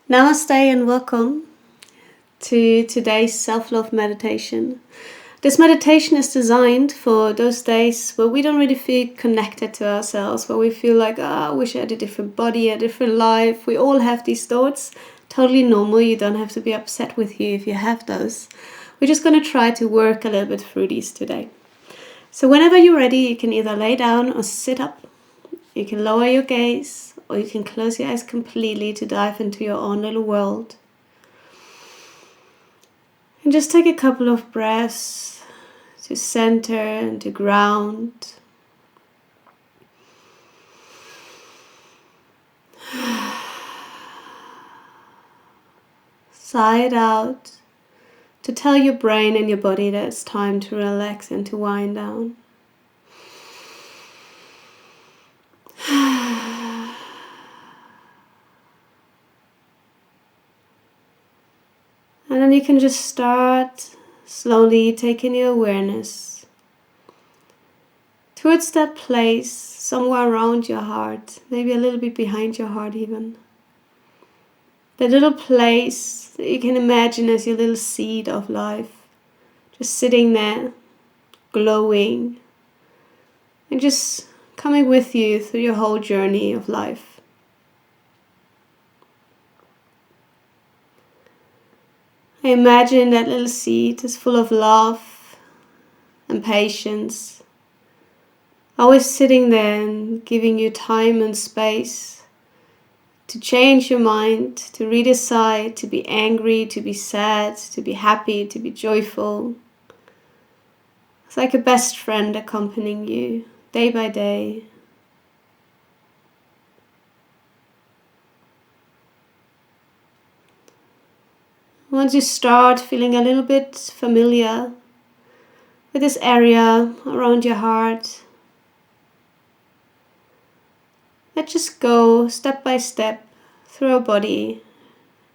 Namaste and welcome to today's self-love meditation. This meditation is designed for those days where we don't really feel connected to ourselves, where we feel like, I wish I had a different body, a different life. We all have these thoughts. Totally normal. You don't have to be upset with you if you have those. We're just going to try to work a little bit through these today. So whenever you're ready, you can either lay down or sit up. You can lower your gaze, or you can close your eyes completely to dive into your own little world. And just take a couple of breaths to center and to ground. Sigh it out to tell your brain and your body that it's time to relax and to wind down. And then you can just start slowly taking your awareness towards that place somewhere around your heart, maybe a little bit behind your heart even. That little place that you can imagine as your little seed of life, just sitting there, glowing, and just coming with you through your whole journey of life. I imagine that little seed is full of love and patience, always sitting there and giving you time and space to change your mind, to redecide, to be angry, to be sad, to be happy, to be joyful. It's like a best friend accompanying you day by day. Once you start feeling a little bit familiar with this area around your heart, let's just go step by step through our body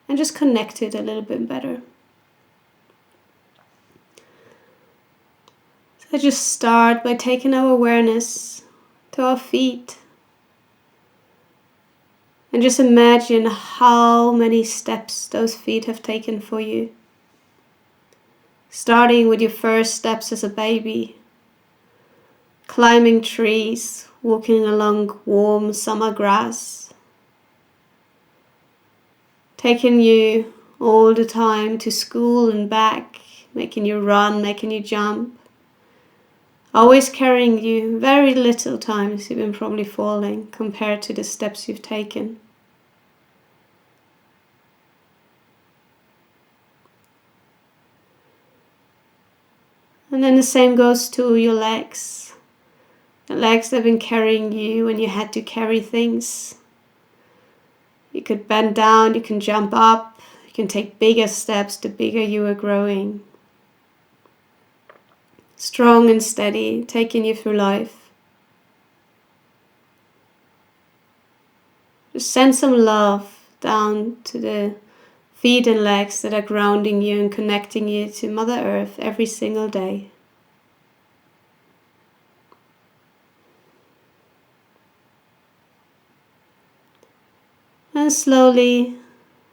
and just connect it a little bit better. So let's just start by taking our awareness to our feet. And just imagine how many steps those feet have taken for you. Starting with your first steps as a baby, climbing trees, walking along warm summer grass, taking you all the time to school and back, making you run, making you jump, always carrying you. Very little times you've been probably falling compared to the steps you've taken. And then the same goes to your legs. The legs that have been carrying you when you had to carry things. You could bend down, you can jump up, you can take bigger steps the bigger you are growing. Strong and steady, taking you through life. Just send some love down to the feet and legs that are grounding you and connecting you to Mother Earth every single day. And slowly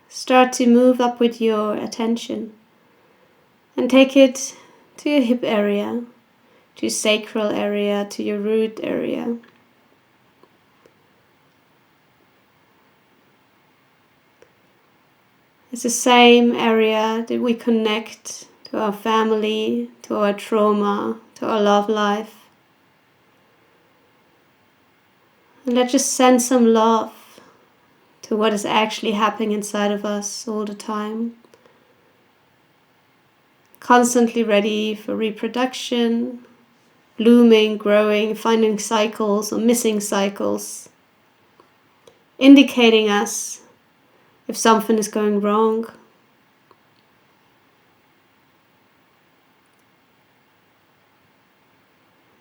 start to move up with your attention and take it to your hip area, to your sacral area, to your root area. It's the same area that we connect to our family, to our trauma, to our love life. And let's just send some love to what is actually happening inside of us all the time. Constantly ready for reproduction, blooming, growing, finding cycles or missing cycles, indicating us if something is going wrong.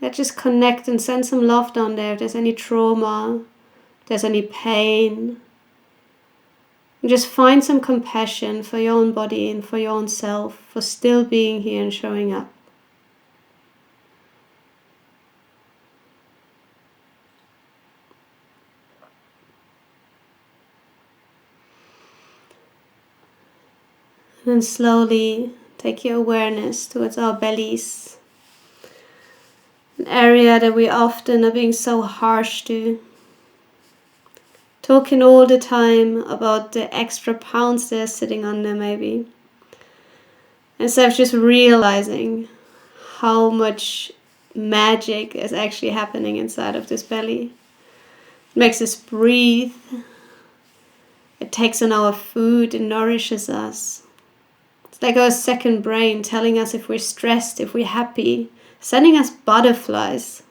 Let's just connect and send some love down there. If there's any trauma, if there's any pain, and just find some compassion for your own body and for your own self for still being here and showing up. And slowly take your awareness towards our bellies, an area that we often are being so harsh to, talking all the time about the extra pounds they're sitting on there maybe, instead of just realizing how much magic is actually happening inside of this belly. It makes us breathe, it takes on our food, it nourishes us. It's like our second brain telling us if we're stressed, if we're happy, sending us butterflies.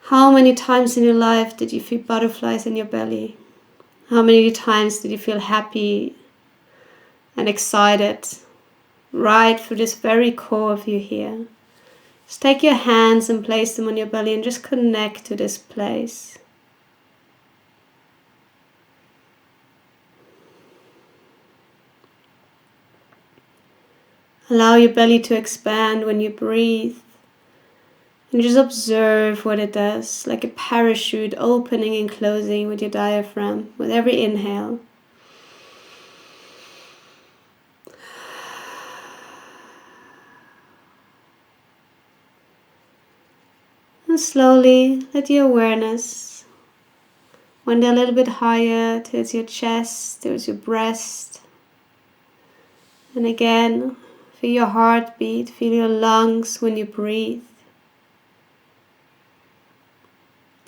How many times in your life did you feel butterflies in your belly? How many times did you feel happy and excited right through this very core of you here? Just take your hands and place them on your belly and just connect to this place. Allow your belly to expand when you breathe. And just observe what it does, like a parachute opening and closing with your diaphragm, with every inhale. And slowly let your awareness wander a little bit higher towards your chest, towards your breast. And again, feel your heartbeat, feel your lungs when you breathe.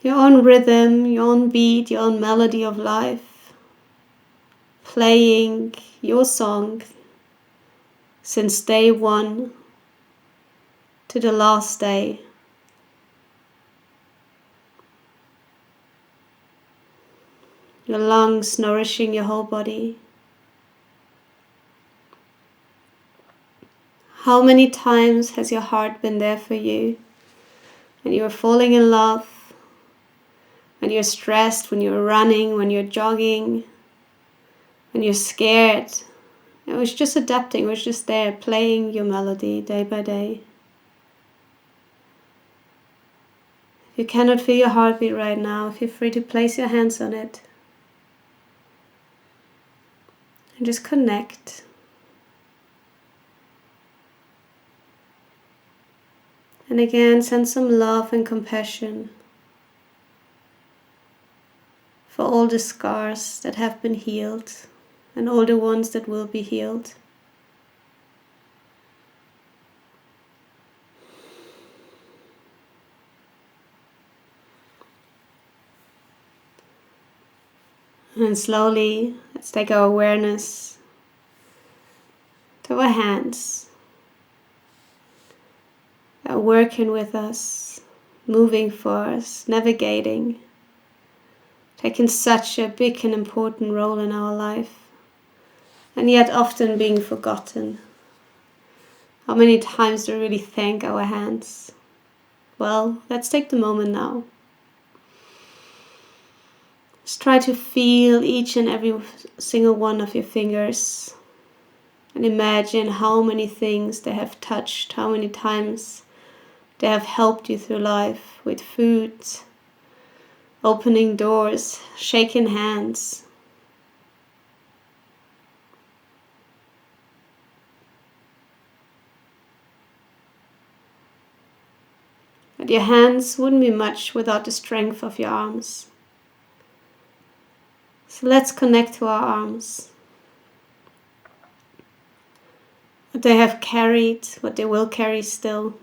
Your own rhythm, your own beat, your own melody of life. Playing your song since day one to the last day. Your lungs nourishing your whole body. How many times has your heart been there for you? When you were falling in love, when you're stressed, when you're running, when you're jogging, when you're scared. It was just adapting, it was just there, playing your melody day by day. If you cannot feel your heartbeat right now, feel free to place your hands on it. And just connect. And again, send some love and compassion for all the scars that have been healed and all the ones that will be healed. And slowly, let's take our awareness to our hands that are working with us, moving for us, navigating, taking such a big and important role in our life, and yet often being forgotten. How many times do we really thank our hands? Well, let's take the moment now. Just try to feel each and every single one of your fingers and imagine how many things they have touched, how many times they have helped you through life with food, opening doors, shaking hands. But your hands wouldn't be much without the strength of your arms. So let's connect to our arms. What they have carried, what they will carry still.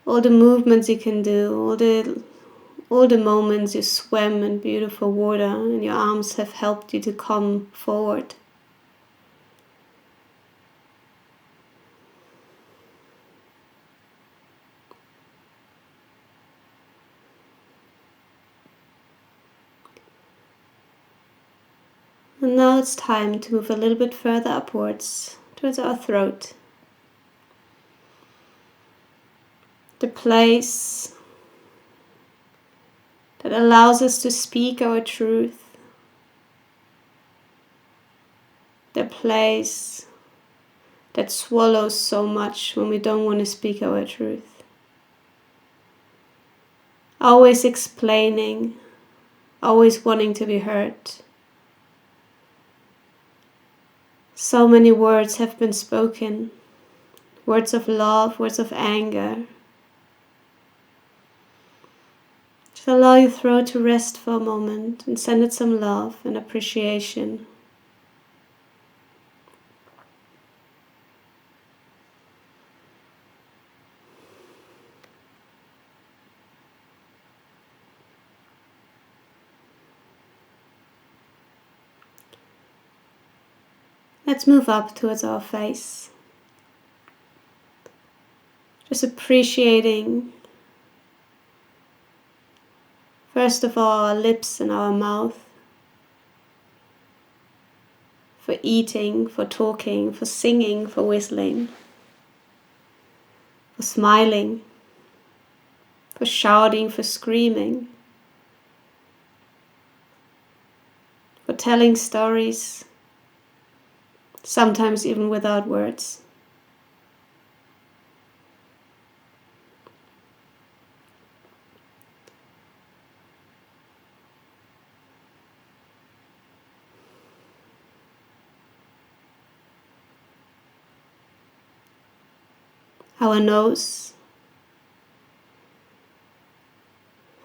All the movements you can do, all the moments you swam in beautiful water and your arms have helped you to come forward. And now it's time to move a little bit further upwards towards our throat. The place that allows us to speak our truth. The place that swallows so much when we don't want to speak our truth. Always explaining, always wanting to be heard. So many words have been spoken. Words of love, words of anger. Just allow your throat to rest for a moment and send it some love and appreciation. Let's move up towards our face. Just appreciating, first of all, our lips and our mouth. For eating, for talking, for singing, for whistling. For smiling. For shouting, for screaming. For telling stories. Sometimes even without words. Our nose.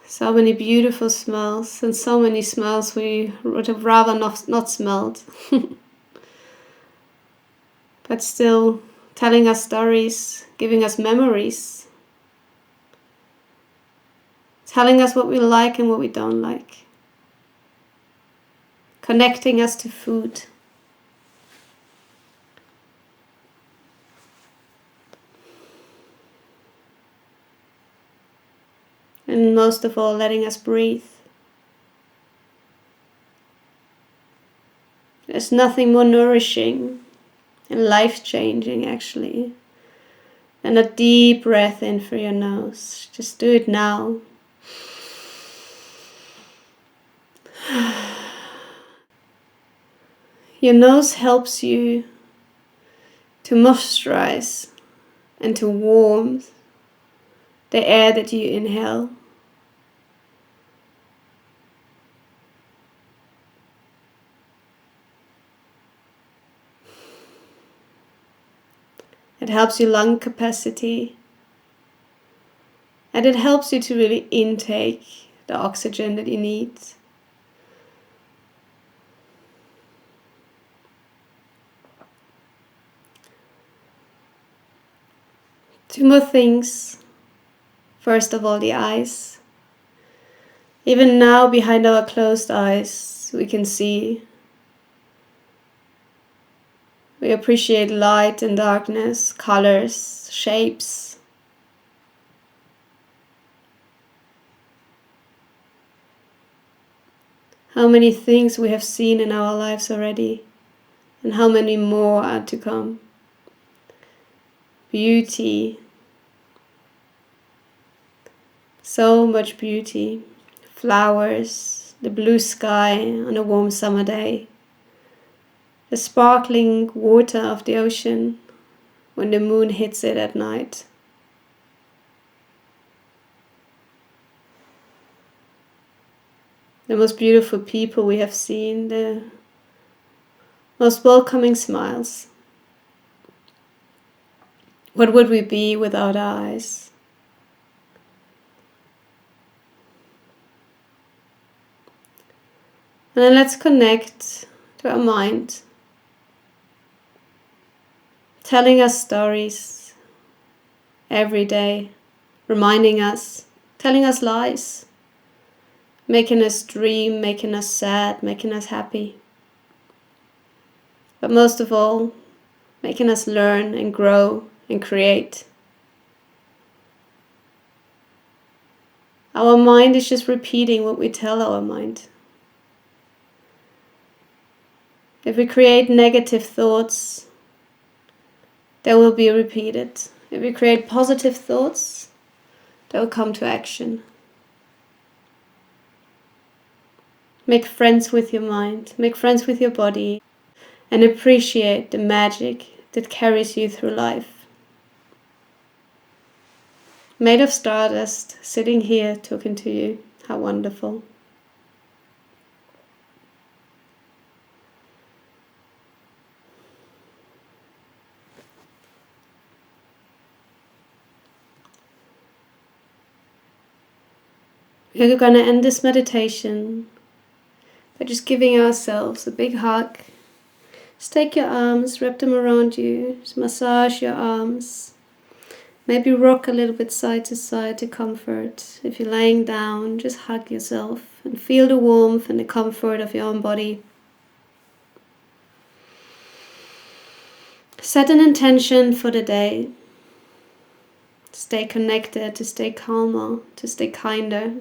So many beautiful smells, and so many smells we would have rather not smelled. But still telling us stories, giving us memories, telling us what we like and what we don't like, connecting us to food. And most of all, letting us breathe. There's nothing more nourishing and life-changing, actually, than a deep breath in through your nose. Just do it now. Your nose helps you to moisturize and to warm the air that you inhale. It helps your lung capacity, and it helps you to really intake the oxygen that you need. Two more things. First of all, the eyes. Even now, behind our closed eyes, we can see. We appreciate light and darkness, colors, shapes. How many things we have seen in our lives already, and how many more are to come. Beauty. So much beauty. Flowers, the blue sky on a warm summer day. The sparkling water of the ocean when the moon hits it at night. The most beautiful people we have seen, the most welcoming smiles. What would we be without our eyes? And then let's connect to our mind, telling us stories every day, reminding us, telling us lies, making us dream, making us sad, making us happy. But most of all, making us learn and grow and create. Our mind is just repeating what we tell our mind. If we create negative thoughts, they will be repeated. If we create positive thoughts, they will come to action. Make friends with your mind, make friends with your body, and appreciate the magic that carries you through life. Made of stardust, sitting here talking to you. How wonderful. We're going to end this meditation by just giving ourselves a big hug. Just take your arms, wrap them around you, just massage your arms. Maybe rock a little bit side to side to comfort. If you're laying down, just hug yourself and feel the warmth and the comfort of your own body. Set an intention for the day. To stay connected, to stay calmer, to stay kinder.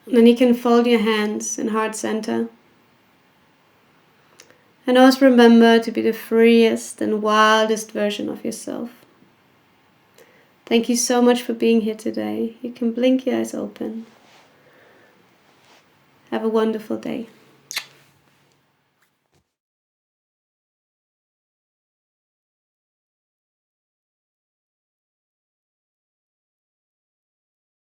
And then you can fold your hands in heart center. And always remember to be the freest and wildest version of yourself. Thank you so much for being here today. You can blink your eyes open. Have a wonderful day.